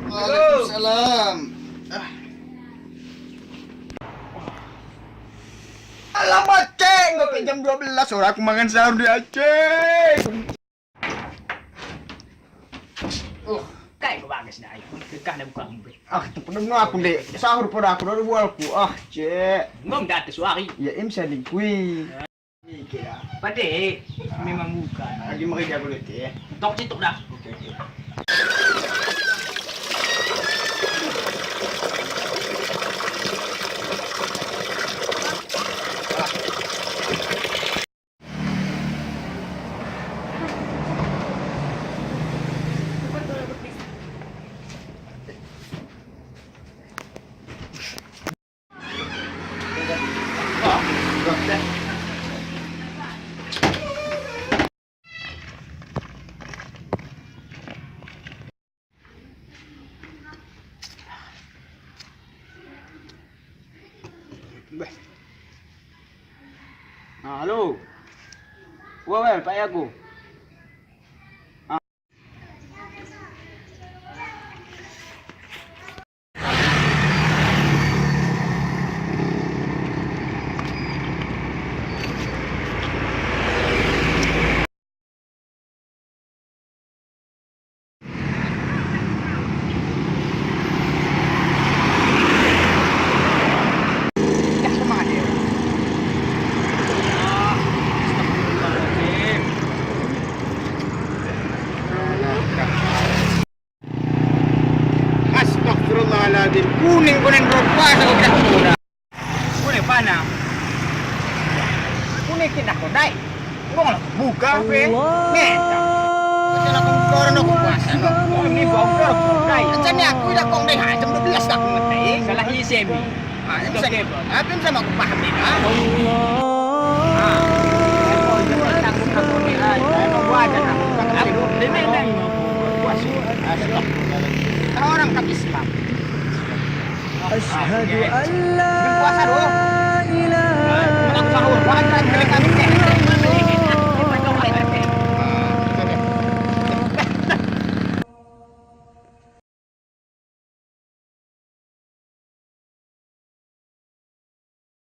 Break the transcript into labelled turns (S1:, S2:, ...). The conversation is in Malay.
S1: Waalaikumsalam. Alamat, Ceng! Ngopi jam 12, orang aku makan sahur di Aceh.
S2: Kayak kau bagus dah. Dekat dah buka mobil.
S1: Itu penuh aku dek. Sahur pada aku dah bualku. Cek.
S2: Ngom dah atas suari.
S1: Ya, bisa dikui. Kira.
S2: Padek memang buka.
S1: Lagi mari dia boleh ya.
S2: Tok cituk dah.
S1: Okey. Halo. Wah, Pak aku. Astagfirullahaladzim, kuning berpuasa kau tidak muda.
S2: Kuning pana. Kuning kita kodai. Kau nak buka apa? Neta.
S1: Macam aku korang aku puasa no.
S2: Oh ni bau kau kodai.
S1: Macam ni aku dah kong deh jam 12 dah aku ngerti.
S2: Salah isemi.
S1: Apa yang sama aku paham ni dah. Orang tak Islam.
S3: Asyhadu an la
S1: Puasa doh.
S3: ilaha
S1: Aku sahur. Puasa mereka